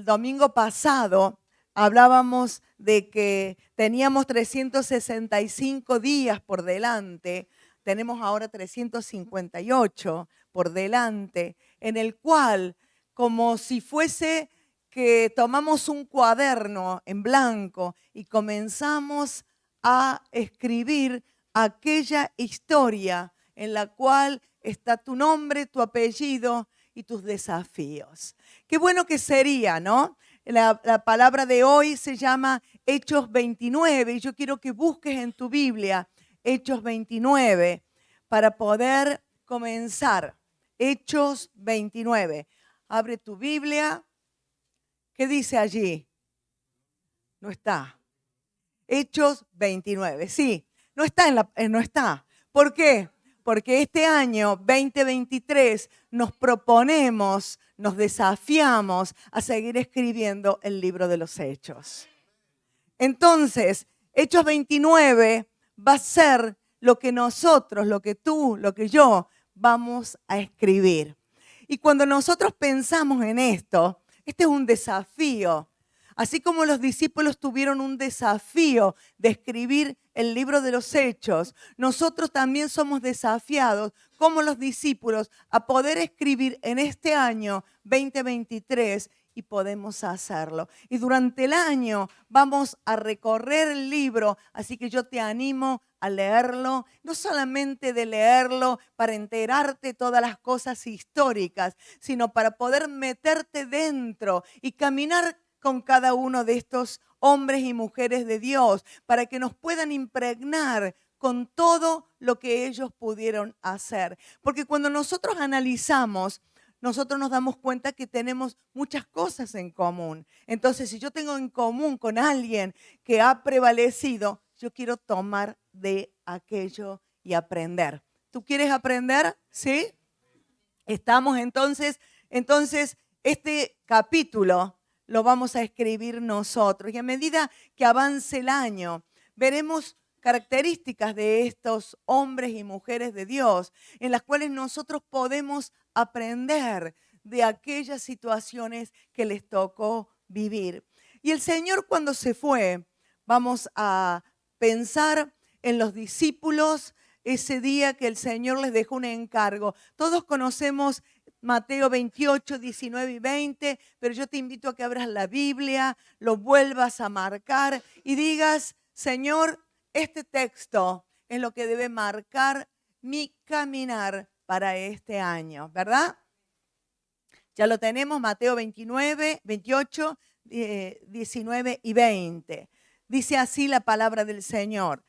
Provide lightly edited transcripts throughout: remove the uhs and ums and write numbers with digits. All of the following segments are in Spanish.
el domingo pasado hablábamos de que teníamos 365 días por delante, tenemos ahora 358 por delante, en el cual, como si fuese que tomamos un cuaderno en blanco y comenzamos a escribir aquella historia en la cual está tu nombre, tu apellido y tus desafíos. Qué bueno que sería, ¿no? La palabra de hoy se llama Hechos 29 y yo quiero que busques en tu Biblia Hechos 29 para poder comenzar. Hechos 29. Abre tu Biblia. ¿Qué dice allí? No está. Hechos 29. Sí, no está no está. ¿Por qué? Porque este año 2023 nos proponemos, nos desafiamos a seguir escribiendo el libro de los Hechos. Entonces, Hechos 29 va a ser lo que nosotros, lo que tú, lo que yo vamos a escribir. Y cuando nosotros pensamos en esto, este es un desafío. Así como los discípulos tuvieron un desafío de escribir el libro de los Hechos, nosotros también somos desafiados, como los discípulos, a poder escribir en este año 2023 y podemos hacerlo. Y durante el año vamos a recorrer el libro, así que yo te animo a leerlo, no solamente de leerlo para enterarte todas las cosas históricas, sino para poder meterte dentro y caminar con cada uno de estos hombres y mujeres de Dios, para que nos puedan impregnar con todo lo que ellos pudieron hacer. Porque cuando nosotros analizamos, nosotros nos damos cuenta que tenemos muchas cosas en común. Entonces, si yo tengo en común con alguien que ha prevalecido, yo quiero tomar de aquello y aprender. ¿Tú quieres aprender? ¿Sí? Estamos entonces, este capítulo lo vamos a escribir nosotros. Y a medida que avance el año, veremos características de estos hombres y mujeres de Dios, en las cuales nosotros podemos aprender de aquellas situaciones que les tocó vivir. Y el Señor, cuando se fue, vamos a pensar en los discípulos ese día que el Señor les dejó un encargo. Todos conocemos Mateo 28, 19 y 20, pero yo te invito a que abras la Biblia, lo vuelvas a marcar y digas, Señor, este texto es lo que debe marcar mi caminar para este año, ¿verdad? Ya lo tenemos, Mateo 29, 28, 19 y 20. Dice así la palabra del Señor.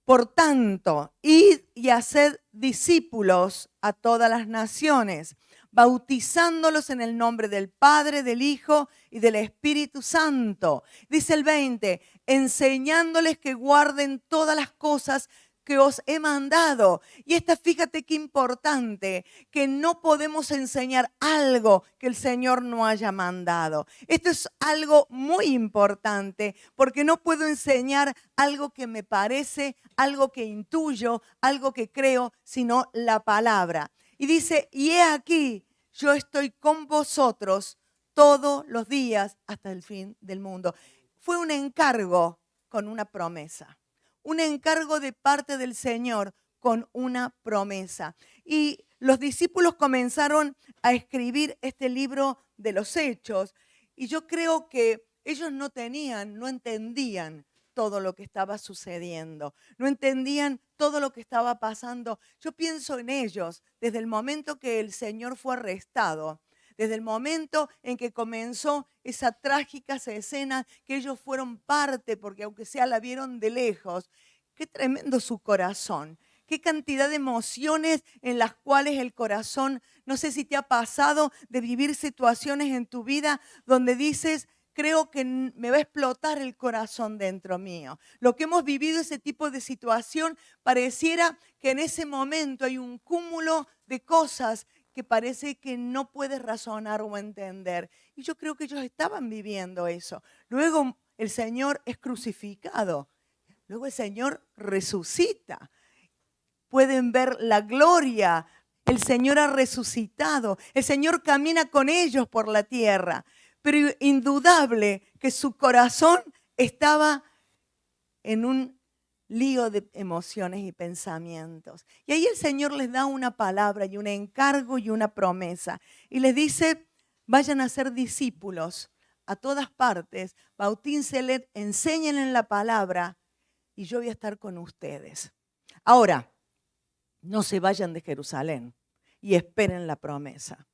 Por tanto, id y haced discípulos a todas las naciones, bautizándolos en el nombre del Padre, del Hijo y del Espíritu Santo. Dice el 20, enseñándoles que guarden todas las cosas que os he mandado. Y fíjate qué importante, que no podemos enseñar algo que el Señor no haya mandado. Esto es algo muy importante, porque no puedo enseñar algo que me parece, algo que intuyo, algo que creo, sino la palabra. Y dice, y he aquí, yo estoy con vosotros todos los días hasta el fin del mundo. Fue un encargo con una promesa. Un encargo de parte del Señor con una promesa. Y los discípulos comenzaron a escribir este libro de los Hechos. Y yo creo que ellos no entendían todo lo que estaba sucediendo. No entendían todo lo que estaba pasando. Yo pienso en ellos desde el momento que el Señor fue arrestado. Desde el momento en que comenzó esa trágica escena que ellos fueron parte, porque aunque sea la vieron de lejos, qué tremendo su corazón, qué cantidad de emociones en las cuales el corazón, no sé si te ha pasado de vivir situaciones en tu vida donde dices, creo que me va a explotar el corazón dentro mío. Lo que hemos vivido, ese tipo de situación, pareciera que en ese momento hay un cúmulo de cosas que parece que no puedes razonar o entender. Y yo creo que ellos estaban viviendo eso. Luego el Señor es crucificado. Luego el Señor resucita. Pueden ver la gloria. El Señor ha resucitado. El Señor camina con ellos por la tierra. pero indudable que su corazón estaba en un lío de emociones y pensamientos. Y ahí el Señor les da una palabra y un encargo y una promesa. Y les dice, vayan a ser discípulos a todas partes, bautícenles, enséñenles la palabra y yo voy a estar con ustedes. Ahora, no se vayan de Jerusalén y esperen la promesa.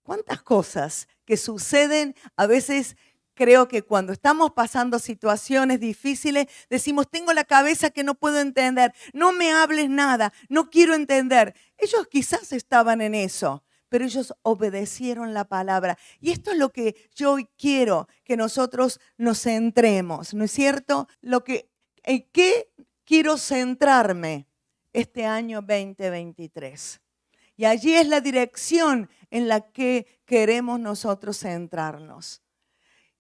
¿Cuántas cosas que suceden a veces? Creo que cuando estamos pasando situaciones difíciles, decimos, tengo la cabeza que no puedo entender, no me hables nada, no quiero entender. Ellos quizás estaban en eso, pero ellos obedecieron la palabra. Y esto es lo que yo hoy quiero que nosotros nos centremos, ¿no es cierto? ¿En qué quiero centrarme este año 2023? Y allí es la dirección en la que queremos nosotros centrarnos.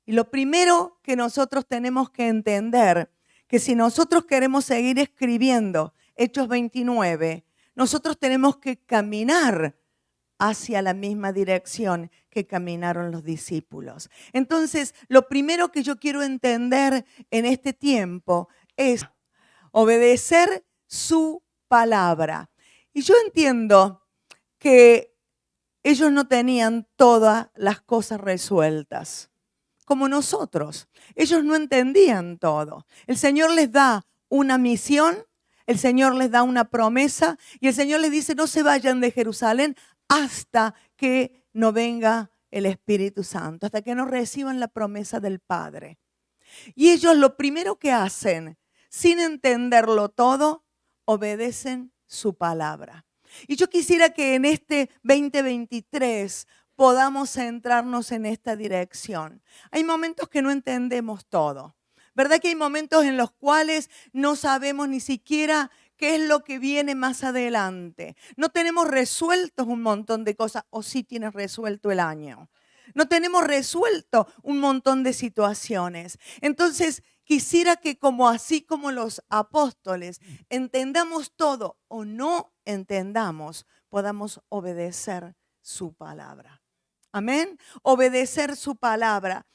Y lo primero que nosotros tenemos que entender, que si nosotros queremos seguir escribiendo Hechos 29, nosotros tenemos que caminar hacia la misma dirección que caminaron los discípulos. Entonces, lo primero que yo quiero entender en este tiempo es obedecer su palabra. Y yo entiendo que ellos no tenían todas las cosas resueltas como nosotros. Ellos no entendían todo. El Señor les da una misión, el Señor les da una promesa y el Señor les dice, no se vayan de Jerusalén hasta que no venga el Espíritu Santo, hasta que no reciban la promesa del Padre. Y ellos lo primero que hacen, sin entenderlo todo, obedecen su palabra. Y yo quisiera que en este 2023 podamos centrarnos en esta dirección. Hay momentos que no entendemos todo. ¿Verdad que hay momentos en los cuales no sabemos ni siquiera qué es lo que viene más adelante? No tenemos resueltos un montón de cosas, o sí tienes resuelto el año. No tenemos resuelto un montón de situaciones. Entonces, quisiera que así como los apóstoles entendamos todo o no entendamos, podamos obedecer su palabra. Amén. Obedecer su palabra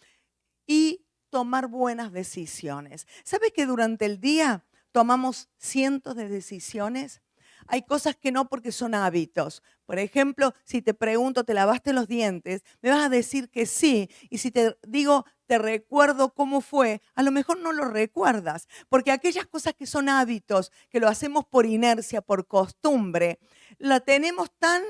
y tomar buenas decisiones. ¿Sabe que durante el día tomamos cientos de decisiones? Hay cosas que no porque son hábitos. Por ejemplo, si te pregunto, ¿te lavaste los dientes? Me vas a decir que sí. Y si te digo, te recuerdo cómo fue, a lo mejor no lo recuerdas. Porque aquellas cosas que son hábitos, que lo hacemos por inercia, por costumbre, la tenemos tan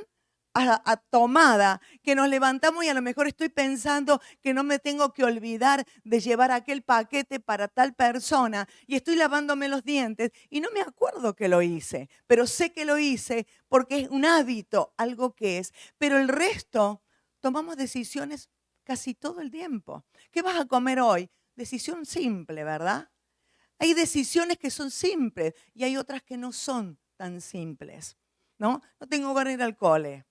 tomada, que nos levantamos y a lo mejor estoy pensando que no me tengo que olvidar de llevar aquel paquete para tal persona y estoy lavándome los dientes y no me acuerdo que lo hice, pero sé que lo hice porque es un hábito, algo que es. Pero el resto, tomamos decisiones casi todo el tiempo. ¿Qué vas a comer hoy? Decisión simple, ¿verdad? Hay decisiones que son simples y hay otras que no son tan simples, ¿no? No tengo ganas de ir al cole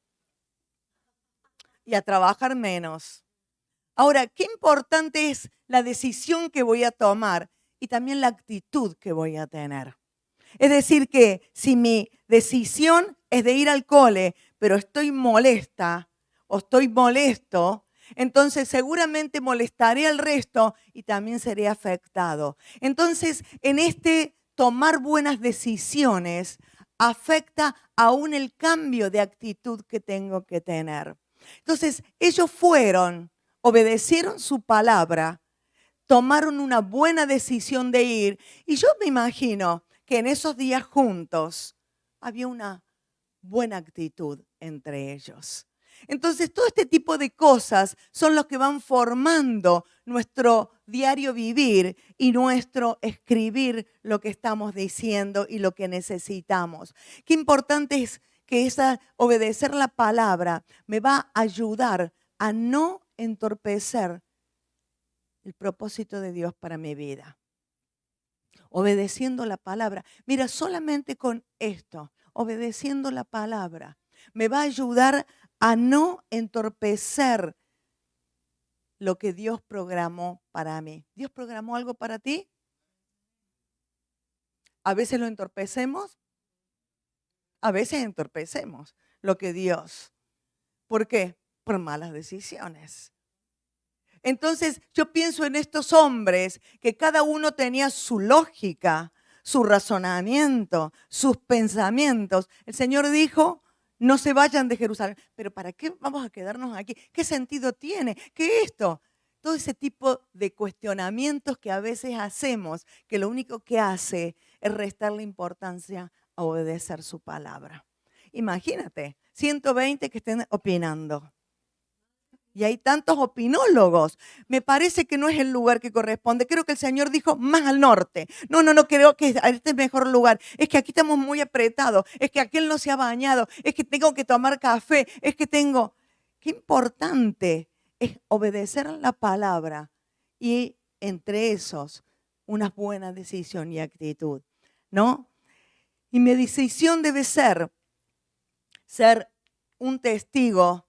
y a trabajar menos. Ahora, qué importante es la decisión que voy a tomar y también la actitud que voy a tener. Es decir, que si mi decisión es de ir al cole, pero estoy molesta o estoy molesto, entonces seguramente molestaré al resto y también seré afectado. Entonces, en este tomar buenas decisiones afecta aún el cambio de actitud que tengo que tener. Entonces, ellos obedecieron su palabra, tomaron una buena decisión de ir. Y yo me imagino que en esos días juntos había una buena actitud entre ellos. Entonces, todo este tipo de cosas son los que van formando nuestro diario vivir y nuestro escribir lo que estamos diciendo y lo que necesitamos. Qué importante es que obedecer la palabra me va a ayudar a no entorpecer el propósito de Dios para mi vida. Obedeciendo la palabra. Mira, solamente con esto, obedeciendo la palabra, me va a ayudar a no entorpecer lo que Dios programó para mí. ¿Dios programó algo para ti? A veces lo entorpecemos. A veces entorpecemos lo que Dios. ¿Por qué? Por malas decisiones. Entonces yo pienso en estos hombres que cada uno tenía su lógica, su razonamiento, sus pensamientos. El Señor dijo, no se vayan de Jerusalén. Pero ¿para qué vamos a quedarnos aquí? ¿Qué sentido tiene? ¿Qué esto? Todo ese tipo de cuestionamientos que a veces hacemos, que lo único que hace es restarle importancia a obedecer su palabra. Imagínate, 120 que estén opinando. Y hay tantos opinólogos. Me parece que no es el lugar que corresponde. Creo que el Señor dijo más al norte. No, creo que este es el mejor lugar. Es que aquí estamos muy apretados. Es que aquel no se ha bañado. Es que tengo que tomar café. Es que tengo... Qué importante es obedecer la palabra y entre esos una buena decisión y actitud, ¿no? Y mi decisión debe ser un testigo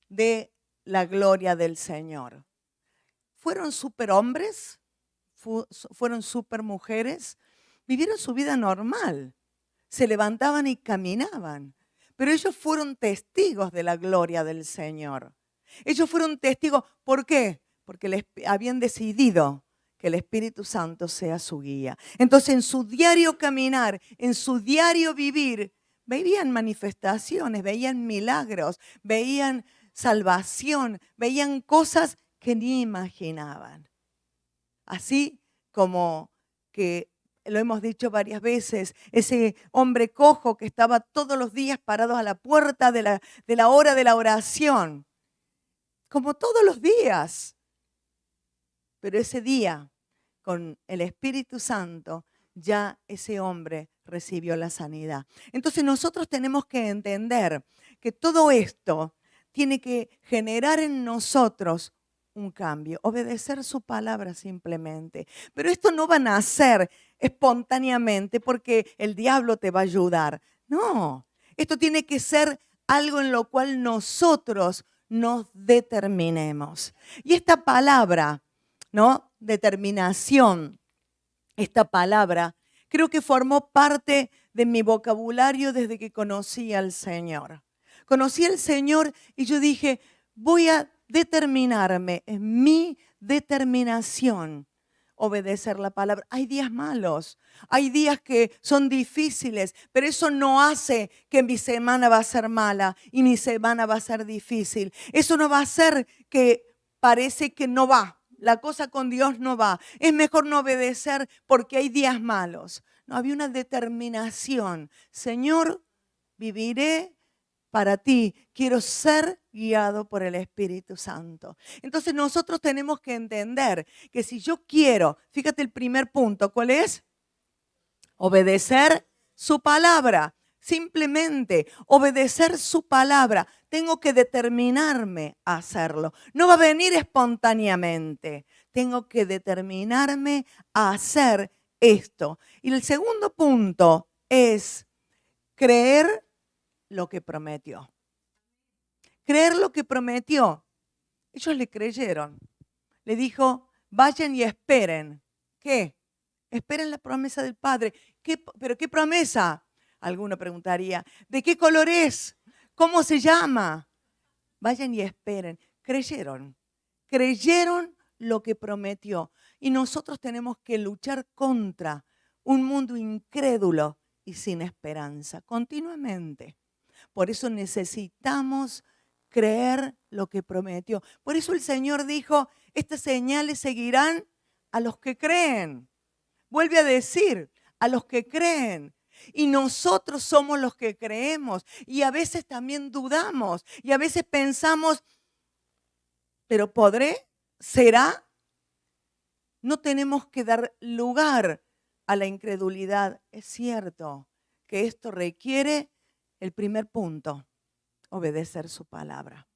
de la gloria del Señor. Fueron superhombres, fueron supermujeres, vivieron su vida normal, se levantaban y caminaban, pero ellos fueron testigos de la gloria del Señor. Ellos fueron testigos, ¿por qué? Porque les habían decidido que el Espíritu Santo sea su guía. Entonces, en su diario caminar, en su diario vivir, veían manifestaciones, veían milagros, veían salvación, veían cosas que ni imaginaban. Así como que lo hemos dicho varias veces, ese hombre cojo que estaba todos los días parado a la puerta de la hora de la oración, como todos los días. Pero ese día, con el Espíritu Santo, ya ese hombre recibió la sanidad. Entonces nosotros tenemos que entender que todo esto tiene que generar en nosotros un cambio, obedecer su palabra simplemente. Pero esto no va a nacer espontáneamente porque el diablo te va a ayudar. No, esto tiene que ser algo en lo cual nosotros nos determinemos. Y esta palabra, ¿no? Determinación, esta palabra, creo que formó parte de mi vocabulario desde que conocí al Señor. Conocí al Señor y yo dije, voy a determinarme, es mi determinación obedecer la palabra. Hay días malos, hay días que son difíciles, pero eso no hace que mi semana va a ser mala y mi semana va a ser difícil. Eso no va a hacer que parece que no va. La cosa con Dios no va. Es mejor no obedecer porque hay días malos. No, había una determinación. Señor, viviré para ti. Quiero ser guiado por el Espíritu Santo. Entonces nosotros tenemos que entender que si yo quiero, fíjate el primer punto, ¿cuál es? Obedecer su palabra. Simplemente obedecer su palabra. Tengo que determinarme a hacerlo. No va a venir espontáneamente. Tengo que determinarme a hacer esto. Y el segundo punto es creer lo que prometió. Creer lo que prometió. Ellos le creyeron. Le dijo, vayan y esperen. ¿Qué? Esperen la promesa del Padre. ¿Pero qué promesa? Alguno preguntaría, ¿de qué color es? ¿Cómo se llama? Vayan y esperen. Creyeron. Creyeron lo que prometió. Y nosotros tenemos que luchar contra un mundo incrédulo y sin esperanza, continuamente. Por eso necesitamos creer lo que prometió. Por eso el Señor dijo, estas señales seguirán a los que creen. Vuelve a decir, a los que creen. Y nosotros somos los que creemos. Y a veces también dudamos. Y a veces pensamos, ¿pero podré? ¿Será? No tenemos que dar lugar a la incredulidad. Es cierto que esto requiere el primer punto, obedecer su palabra.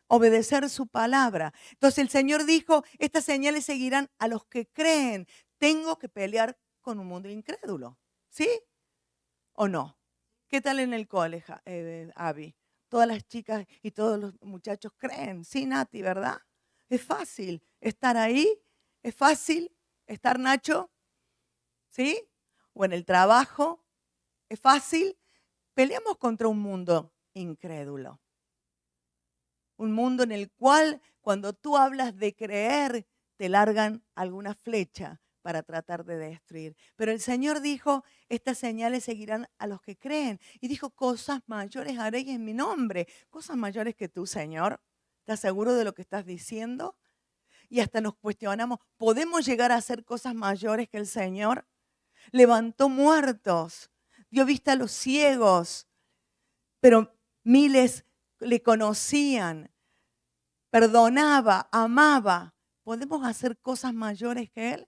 Obedecer su palabra. Entonces el Señor dijo, estas señales seguirán a los que creen. Tengo que pelear con un mundo incrédulo. ¿Sí o no? ¿Qué tal en el colegio, Abby? Todas las chicas y todos los muchachos creen. Sí, Nati, ¿verdad? Es fácil estar ahí. Es fácil estar, Nacho. ¿Sí? O en el trabajo. Es fácil. Peleamos contra un mundo incrédulo. Un mundo en el cual cuando tú hablas de creer, te largan alguna flecha para tratar de destruir. Pero el Señor dijo, estas señales seguirán a los que creen. Y dijo, cosas mayores haréis en mi nombre. Cosas mayores que tú, Señor. ¿Estás seguro de lo que estás diciendo? Y hasta nos cuestionamos, ¿podemos llegar a hacer cosas mayores que el Señor? Levantó muertos, dio vista a los ciegos, pero miles le conocían, perdonaba, amaba. ¿Podemos hacer cosas mayores que Él?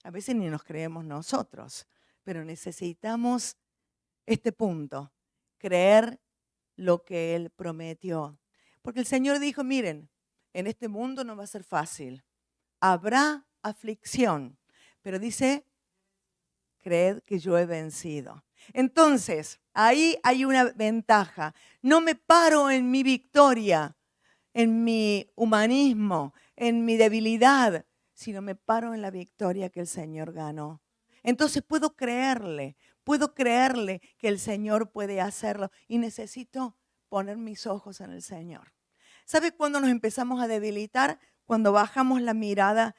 A veces ni nos creemos nosotros, pero necesitamos este punto, creer lo que Él prometió. Porque el Señor dijo, miren, en este mundo no va a ser fácil, habrá aflicción, pero dice, creed que yo he vencido. Entonces, ahí hay una ventaja. No me paro en mi victoria, en mi humanismo, en mi debilidad, sino me paro en la victoria que el Señor ganó. Entonces puedo creerle que el Señor puede hacerlo y necesito poner mis ojos en el Señor. ¿Sabe cuándo nos empezamos a debilitar? Cuando bajamos la mirada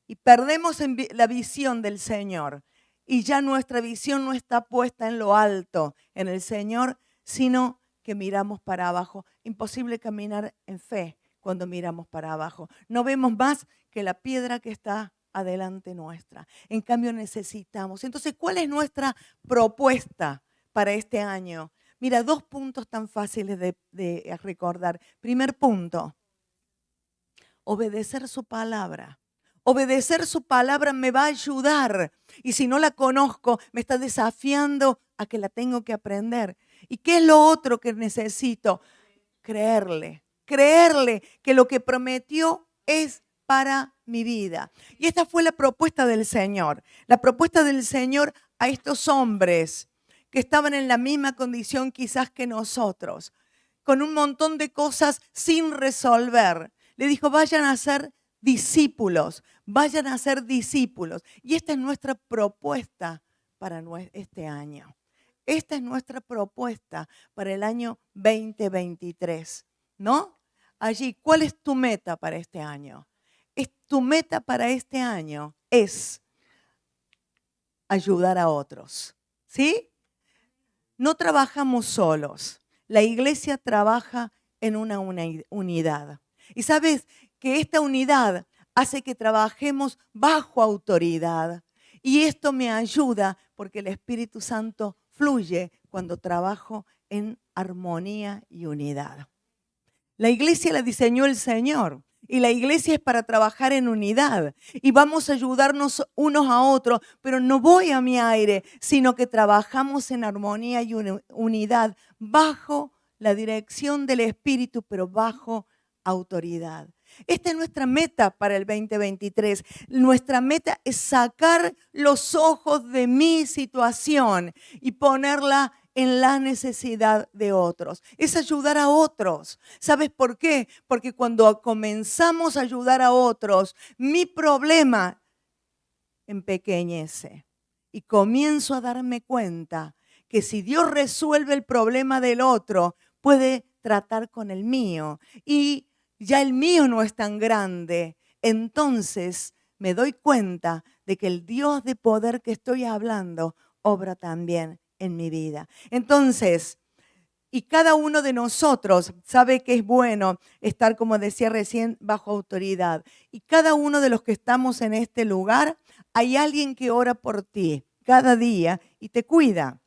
y perdemos la visión del Señor. Y ya nuestra visión no está puesta en lo alto, en el Señor, sino que miramos para abajo. Imposible caminar en fe cuando miramos para abajo. No vemos más que la piedra que está adelante nuestra. En cambio necesitamos. Entonces, ¿cuál es nuestra propuesta para este año? Mira, 2 puntos tan fáciles de recordar. Primer punto, obedecer su palabra. Obedecer su palabra me va a ayudar. Y si no la conozco, me está desafiando a que la tengo que aprender. ¿Y qué es lo otro que necesito? Creerle. Creerle que lo que prometió es para mi vida. Y esta fue la propuesta del Señor. La propuesta del Señor a estos hombres que estaban en la misma condición quizás que nosotros, con un montón de cosas sin resolver. Le dijo, vayan a ser discípulos, vayan a ser discípulos. Y esta es nuestra propuesta para este año. Esta es nuestra propuesta para el año 2023, ¿no? Allí, ¿cuál es tu meta para este año? Tu meta para este año es ayudar a otros, ¿sí? No trabajamos solos. La iglesia trabaja en una unidad. Y sabes que esta unidad hace que trabajemos bajo autoridad. Y esto me ayuda porque el Espíritu Santo fluye cuando trabajo en armonía y unidad. La iglesia la diseñó el Señor. Y la iglesia es para trabajar en unidad. Y vamos a ayudarnos unos a otros. Pero no voy a mi aire, sino que trabajamos en armonía y unidad bajo la dirección del Espíritu, pero bajo autoridad. Esta es nuestra meta para el 2023. Nuestra meta es sacar los ojos de mi situación y ponerla en la necesidad de otros. Es ayudar a otros. ¿Sabes por qué? Porque cuando comenzamos a ayudar a otros, mi problema empequeñece. Y comienzo a darme cuenta que si Dios resuelve el problema del otro, puede tratar con el mío. Y ya el mío no es tan grande. Entonces me doy cuenta de que el Dios de poder que estoy hablando obra también en mi vida. Entonces, y cada uno de nosotros sabe que es bueno estar, como decía recién, bajo autoridad. Y cada uno de los que estamos en este lugar, hay alguien que ora por ti cada día y te cuida.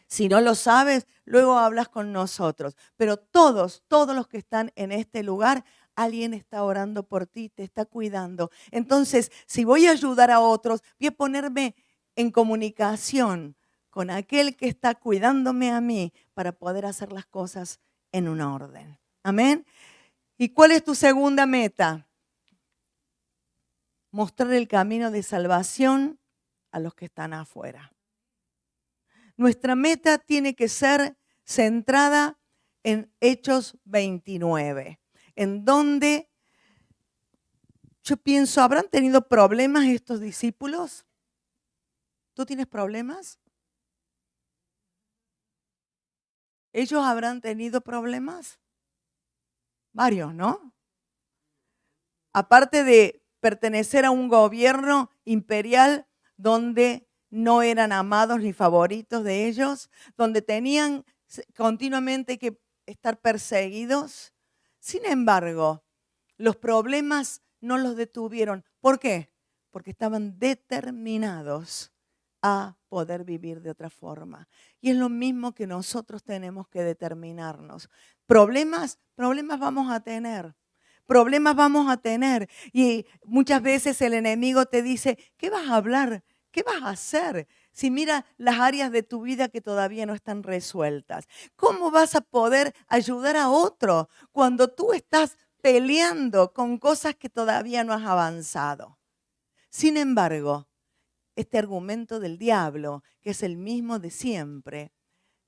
Si no lo sabes, luego hablas con nosotros. Pero todos los que están en este lugar, alguien está orando por ti, te está cuidando. Entonces, si voy a ayudar a otros, voy a ponerme en comunicación con aquel que está cuidándome a mí para poder hacer las cosas en un orden. Amén. ¿Y cuál es tu segunda meta? Mostrar el camino de salvación a los que están afuera. Nuestra meta tiene que ser centrada en Hechos 29, en donde yo pienso, ¿habrán tenido problemas estos discípulos? ¿Tú tienes problemas? ¿Ellos habrán tenido problemas? Varios, ¿no? aparte de pertenecer a un gobierno imperial donde no eran amados ni favoritos de ellos, donde tenían continuamente que estar perseguidos. Sin embargo, los problemas no los detuvieron. ¿Por qué? Porque estaban determinados a poder vivir de otra forma. Y es lo mismo que nosotros tenemos que determinarnos. Problemas vamos a tener. Problemas vamos a tener. Y muchas veces el enemigo te dice, ¿qué vas a hablar? ¿Qué vas a hacer? Si mira las áreas de tu vida que todavía no están resueltas. ¿Cómo vas a poder ayudar a otro cuando tú estás peleando con cosas que todavía no has avanzado? Sin embargo, este argumento del diablo, que es el mismo de siempre,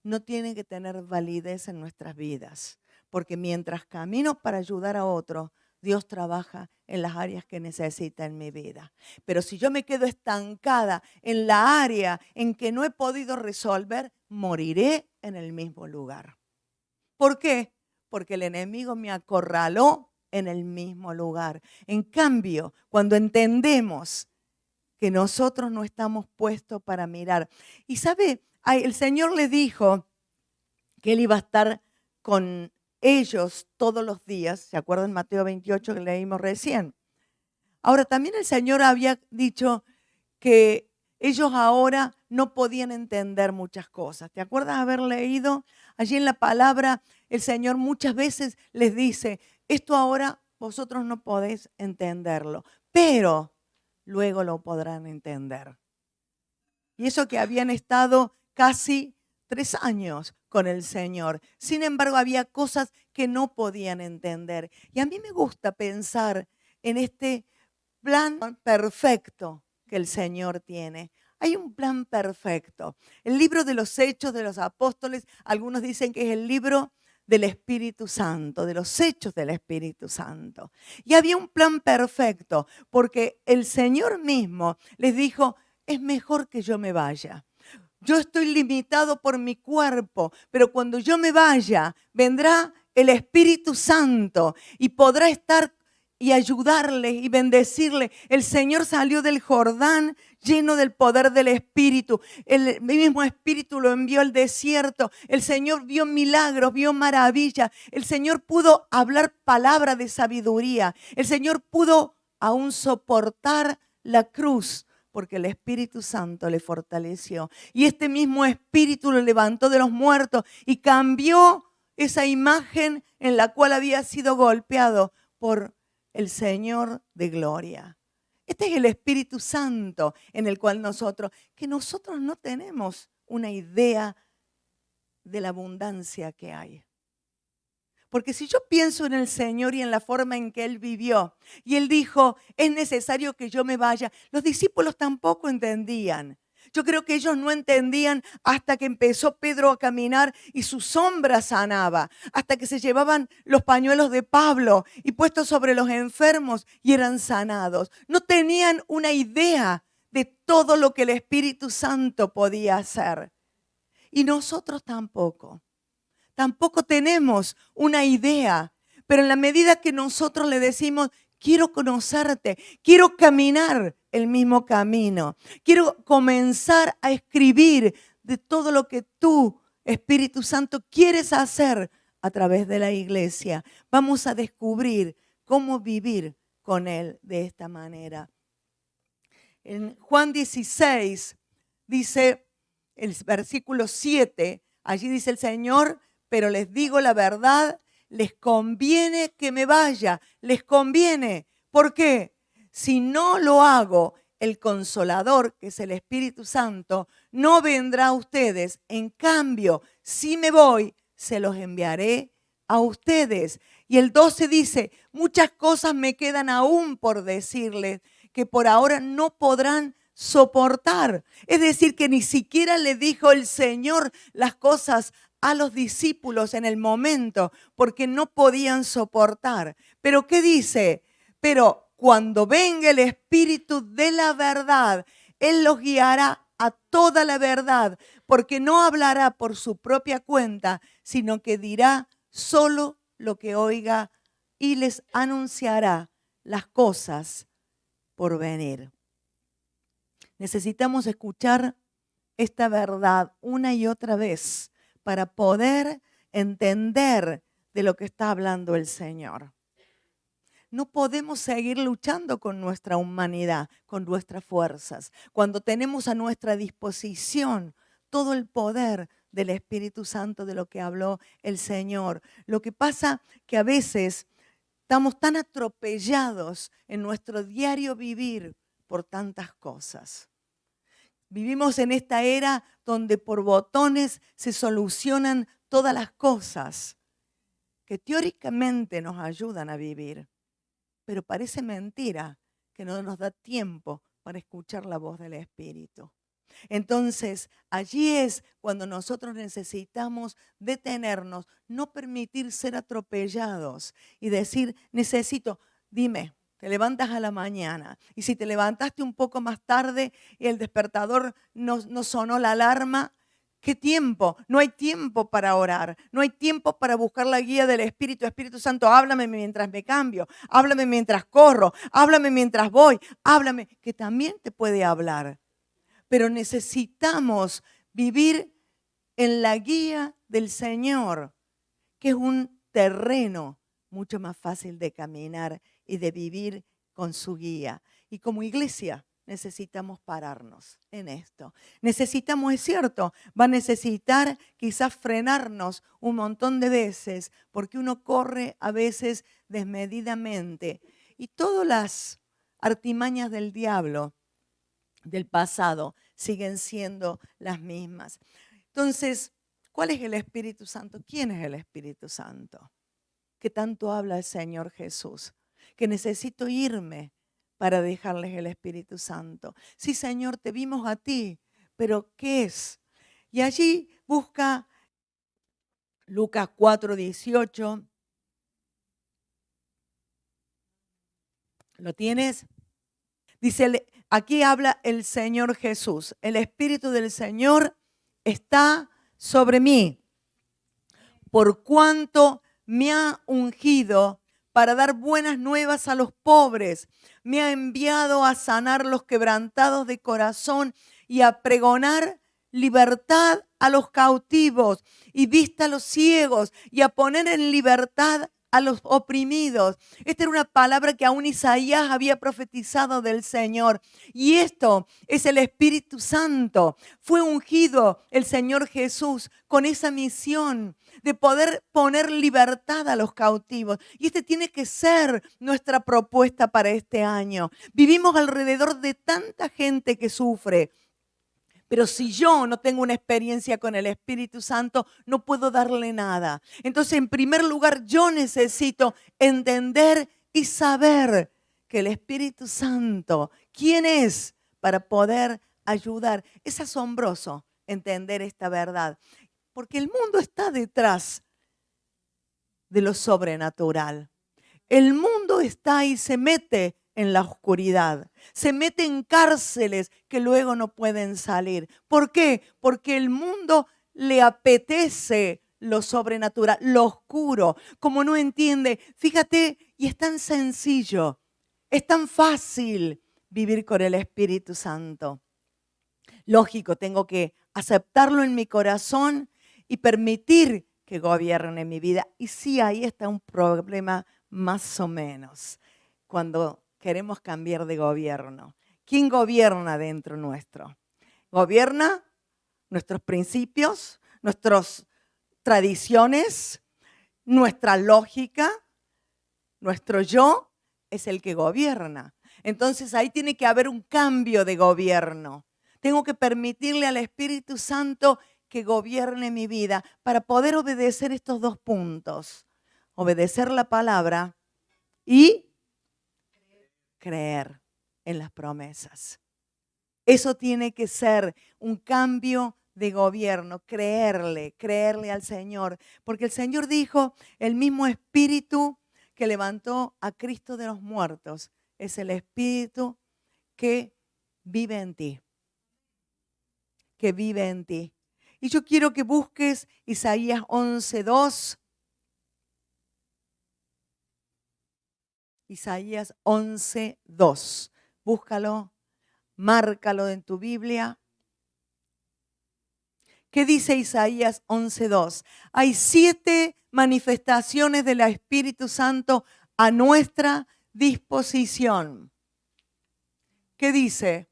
no tiene que tener validez en nuestras vidas. Porque mientras camino para ayudar a otro, Dios trabaja en las áreas que necesita en mi vida. Pero si yo me quedo estancada en la área en que no he podido resolver, moriré en el mismo lugar. ¿Por qué? Porque el enemigo me acorraló en el mismo lugar. En cambio, cuando entendemos que nosotros no estamos puestos para mirar. Y sabe, el Señor le dijo que Él iba a estar con ellos todos los días. ¿Se acuerdan Mateo 28 que leímos recién? Ahora, también el Señor había dicho que ellos ahora no podían entender muchas cosas. ¿Te acuerdas haber leído? Allí en la palabra, el Señor muchas veces les dice, esto ahora vosotros no podéis entenderlo, pero luego lo podrán entender. Y eso que habían estado casi 3 años con el Señor. Sin embargo, había cosas que no podían entender. Y a mí me gusta pensar en este plan perfecto que el Señor tiene. Hay un plan perfecto. El libro de los Hechos de los Apóstoles, algunos dicen que es el libro del Espíritu Santo, de los hechos del Espíritu Santo. Y había un plan perfecto, porque el Señor mismo les dijo, es mejor que yo me vaya. Yo estoy limitado por mi cuerpo, pero cuando yo me vaya, vendrá el Espíritu Santo y podrá estar y ayudarles y bendecirles. El Señor salió del Jordán lleno del poder del Espíritu. El mismo Espíritu lo envió al desierto. El Señor vio milagros, vio maravillas. El Señor pudo hablar palabra de sabiduría. El Señor pudo aún soportar la cruz porque el Espíritu Santo le fortaleció. Y este mismo Espíritu lo levantó de los muertos y cambió esa imagen en la cual había sido golpeado por el Señor de gloria. Este es el Espíritu Santo en el cual nosotros no tenemos una idea de la abundancia que hay. Porque si yo pienso en el Señor y en la forma en que Él vivió, y Él dijo, es necesario que yo me vaya, los discípulos tampoco entendían. Yo creo que ellos no entendían hasta que empezó Pedro a caminar y su sombra sanaba, hasta que se llevaban los pañuelos de Pablo y puestos sobre los enfermos y eran sanados. No tenían una idea de todo lo que el Espíritu Santo podía hacer. Y nosotros tampoco. Tampoco tenemos una idea, pero en la medida que nosotros le decimos, quiero conocerte, quiero caminar el mismo camino, quiero comenzar a escribir de todo lo que tú, Espíritu Santo, quieres hacer a través de la iglesia. Vamos a descubrir cómo vivir con Él de esta manera. En Juan 16 dice, el versículo 7, allí dice el Señor, pero les digo la verdad, les conviene que me vaya, les conviene. ¿Por qué? Si no lo hago, el Consolador, que es el Espíritu Santo, no vendrá a ustedes. En cambio, si me voy, se los enviaré a ustedes. Y el 12 dice, muchas cosas me quedan aún por decirles que por ahora no podrán soportar. Es decir, que ni siquiera le dijo el Señor las cosas a los discípulos en el momento, porque no podían soportar. Pero ¿qué dice? Pero cuando venga el Espíritu de la verdad, Él los guiará a toda la verdad, porque no hablará por su propia cuenta, sino que dirá solo lo que oiga y les anunciará las cosas por venir. Necesitamos escuchar esta verdad una y otra vez para poder entender de lo que está hablando el Señor. No podemos seguir luchando con nuestra humanidad, con nuestras fuerzas, cuando tenemos a nuestra disposición todo el poder del Espíritu Santo de lo que habló el Señor. Lo que pasa que a veces estamos tan atropellados en nuestro diario vivir por tantas cosas. Vivimos en esta era donde por botones se solucionan todas las cosas que teóricamente nos ayudan a vivir. Pero parece mentira que no nos da tiempo para escuchar la voz del Espíritu. Entonces, allí es cuando nosotros necesitamos detenernos, no permitir ser atropellados y decir, necesito, dime, te levantas a la mañana y si te levantaste un poco más tarde y el despertador no sonó la alarma, ¿qué tiempo? No hay tiempo para orar, no hay tiempo para buscar la guía del Espíritu. Espíritu Santo, háblame mientras me cambio, háblame mientras corro, háblame mientras voy, háblame, que también te puede hablar. Pero necesitamos vivir en la guía del Señor, que es un terreno mucho más fácil de caminar y de vivir con su guía. Y como iglesia necesitamos pararnos en esto. Necesitamos, es cierto, va a necesitar quizás frenarnos un montón de veces, porque uno corre a veces desmedidamente. Y todas las artimañas del diablo del pasado siguen siendo las mismas. Entonces, ¿cuál es el Espíritu Santo? ¿Quién es el Espíritu Santo? Que tanto habla el Señor Jesús, que necesito irme para dejarles el Espíritu Santo. Sí, Señor, te vimos a ti, pero ¿qué es? Y allí busca Lucas 4:18. ¿Lo tienes? Dice, aquí habla el Señor Jesús. El Espíritu del Señor está sobre mí, por cuanto me ha ungido para dar buenas nuevas a los pobres. Me ha enviado a sanar los quebrantados de corazón y a pregonar libertad a los cautivos y vista a los ciegos y a poner en libertad a los oprimidos. Esta era una palabra que aún Isaías había profetizado del Señor. Y esto es el Espíritu Santo. Fue ungido el Señor Jesús con esa misión de poder poner libertad a los cautivos. Y este tiene que ser nuestra propuesta para este año. Vivimos alrededor de tanta gente que sufre. Pero si yo no tengo una experiencia con el Espíritu Santo, no puedo darle nada. Entonces, en primer lugar, yo necesito entender y saber que el Espíritu Santo, ¿quién es para poder ayudar? Es asombroso entender esta verdad, porque el mundo está detrás de lo sobrenatural. El mundo está y se mete en la oscuridad, se mete en cárceles que luego no pueden salir. ¿Por qué? Porque el mundo le apetece lo sobrenatural, lo oscuro, como no entiende. Fíjate, y es tan sencillo, es tan fácil vivir con el Espíritu Santo. Lógico, tengo que aceptarlo en mi corazón y permitir que gobierne mi vida. Y sí, ahí está un problema más o menos cuando queremos cambiar de gobierno. ¿Quién gobierna dentro nuestro? Gobierna nuestros principios, nuestras tradiciones, nuestra lógica, nuestro yo es el que gobierna. Entonces ahí tiene que haber un cambio de gobierno. Tengo que permitirle al Espíritu Santo que gobierne mi vida para poder obedecer estos dos puntos. Obedecer la palabra y creer en las promesas. Eso tiene que ser un cambio de gobierno, creerle al Señor. Porque el Señor dijo, el mismo Espíritu que levantó a Cristo de los muertos es el Espíritu que vive en ti. Que vive en ti. Y yo quiero que busques Isaías 11:2. Isaías 11:2. Búscalo, márcalo en tu Biblia. ¿Qué dice Isaías 11:2? Hay 7 manifestaciones del Espíritu Santo a nuestra disposición. ¿Qué dice?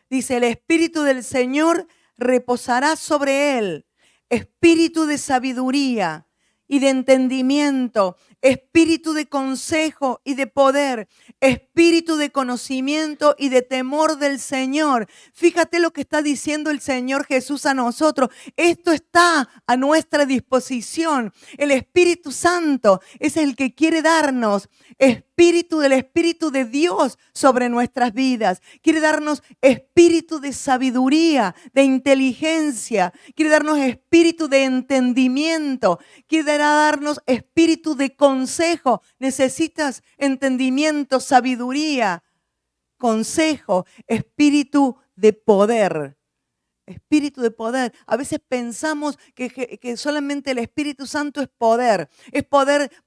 Dice, el Espíritu del Señor reposará sobre él, espíritu de sabiduría y de entendimiento, espíritu de consejo y de poder, espíritu de conocimiento y de temor del Señor. Fíjate lo que está diciendo el Señor Jesús a nosotros. Esto está a nuestra disposición. El Espíritu Santo es el que quiere darnos espíritu del Espíritu de Dios sobre nuestras vidas. Quiere darnos espíritu de sabiduría, de inteligencia. Quiere darnos espíritu de entendimiento. Quiere darnos espíritu de consejo. Necesitas entendimiento, sabiduría, consejo, espíritu de poder. Espíritu de poder. A veces pensamos que solamente el Espíritu Santo es poder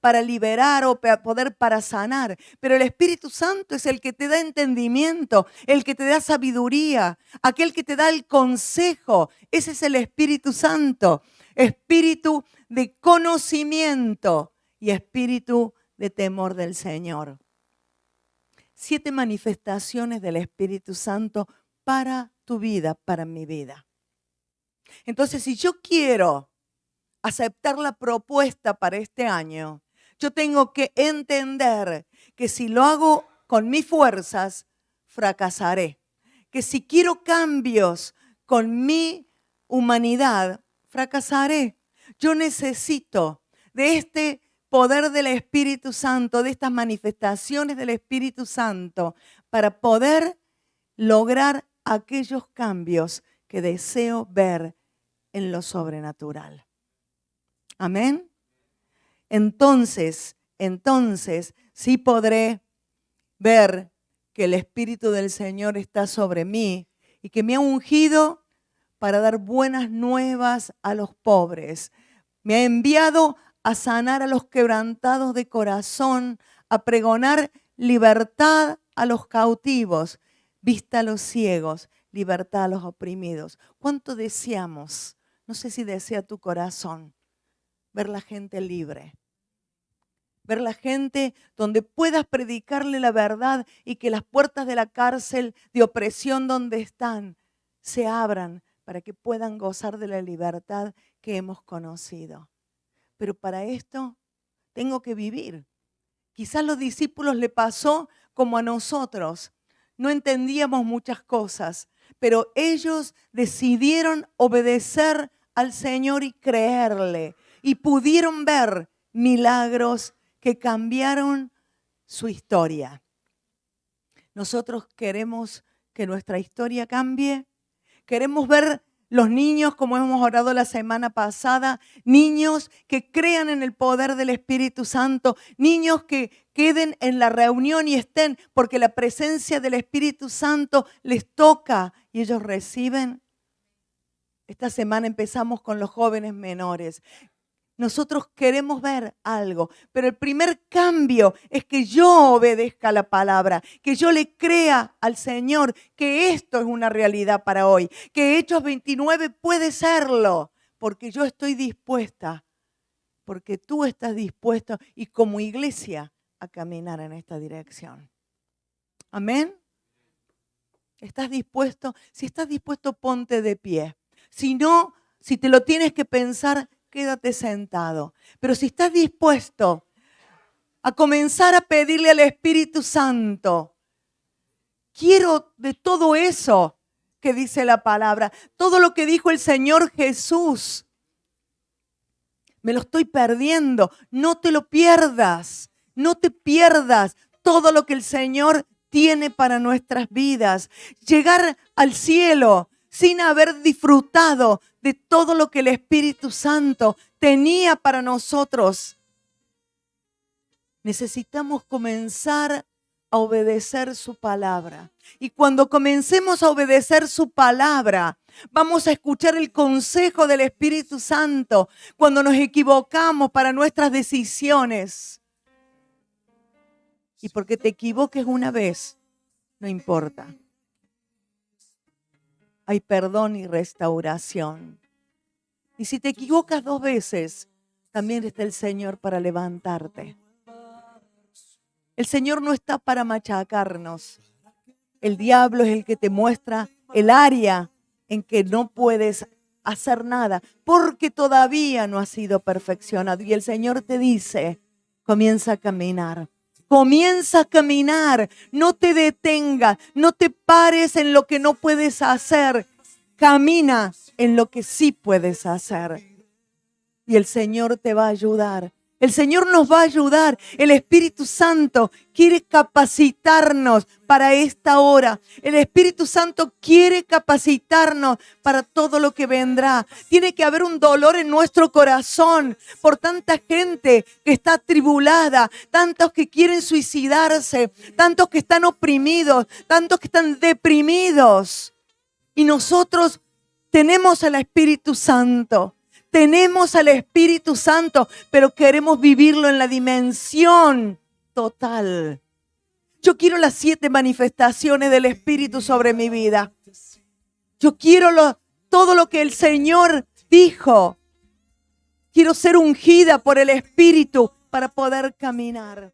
para liberar o poder para sanar. Pero el Espíritu Santo es el que te da entendimiento, el que te da sabiduría, aquel que te da el consejo. Ese es el Espíritu Santo. Espíritu de conocimiento y espíritu de temor del Señor. 7 manifestaciones del Espíritu Santo para tu vida, para mi vida. Entonces, si yo quiero aceptar la propuesta para este año, yo tengo que entender que si lo hago con mis fuerzas, fracasaré. Que si quiero cambios con mi humanidad, fracasaré. Yo necesito de este poder del Espíritu Santo, de estas manifestaciones del Espíritu Santo, para poder lograr aquellos cambios que deseo ver en lo sobrenatural. Amén. Entonces, sí podré ver que el Espíritu del Señor está sobre mí y que me ha ungido para dar buenas nuevas a los pobres. Me ha enviado a sanar a los quebrantados de corazón, a pregonar libertad a los cautivos, vista a los ciegos, libertad a los oprimidos. ¿Cuánto deseamos? No sé si desea tu corazón ver la gente libre. Ver la gente donde puedas predicarle la verdad y que las puertas de la cárcel de opresión donde están se abran para que puedan gozar de la libertad que hemos conocido. Pero para esto tengo que vivir. Quizás a los discípulos le pasó como a nosotros. No entendíamos muchas cosas, pero ellos decidieron obedecer al Señor y creerle. Y pudieron ver milagros que cambiaron su historia. Nosotros queremos que nuestra historia cambie. Queremos ver los niños, como hemos orado la semana pasada, niños que crean en el poder del Espíritu Santo, niños que queden en la reunión y estén, porque la presencia del Espíritu Santo les toca y ellos reciben. Esta semana empezamos con los jóvenes menores. Nosotros queremos ver algo, pero el primer cambio es que yo obedezca la palabra, que yo le crea al Señor que esto es una realidad para hoy, que Hechos 29 puede serlo, porque yo estoy dispuesta, porque tú estás dispuesto y como iglesia a caminar en esta dirección. Amén. ¿Estás dispuesto? Si estás dispuesto, ponte de pie. Si no, si te lo tienes que pensar, quédate sentado. Pero si estás dispuesto a comenzar a pedirle al Espíritu Santo, quiero de todo eso que dice la palabra, todo lo que dijo el Señor Jesús, me lo estoy perdiendo. No te lo pierdas, no te pierdas todo lo que el Señor tiene para nuestras vidas. Llegar al cielo sin haber disfrutado de todo lo que el Espíritu Santo tenía para nosotros. Necesitamos comenzar a obedecer su palabra. Y cuando comencemos a obedecer su palabra, vamos a escuchar el consejo del Espíritu Santo cuando nos equivocamos para nuestras decisiones. Y porque te equivoques una vez, no importa. Hay perdón y restauración. Y si te equivocas 2 veces, también está el Señor para levantarte. El Señor no está para machacarnos. El diablo es el que te muestra el área en que no puedes hacer nada, porque todavía no has sido perfeccionado. Y el Señor te dice, comienza a caminar. Comienza a caminar, no te detengas, no te pares en lo que no puedes hacer. Camina en lo que sí puedes hacer. Y el Señor te va a ayudar. El Señor nos va a ayudar. El Espíritu Santo quiere capacitarnos para esta hora. El Espíritu Santo quiere capacitarnos para todo lo que vendrá. Tiene que haber un dolor en nuestro corazón por tanta gente que está atribulada, tantos que quieren suicidarse, tantos que están oprimidos, tantos que están deprimidos. Y nosotros tenemos al Espíritu Santo. Tenemos al Espíritu Santo, pero queremos vivirlo en la dimensión total. Yo quiero las 7 manifestaciones del Espíritu sobre mi vida. Yo quiero todo lo que el Señor dijo. Quiero ser ungida por el Espíritu para poder caminar.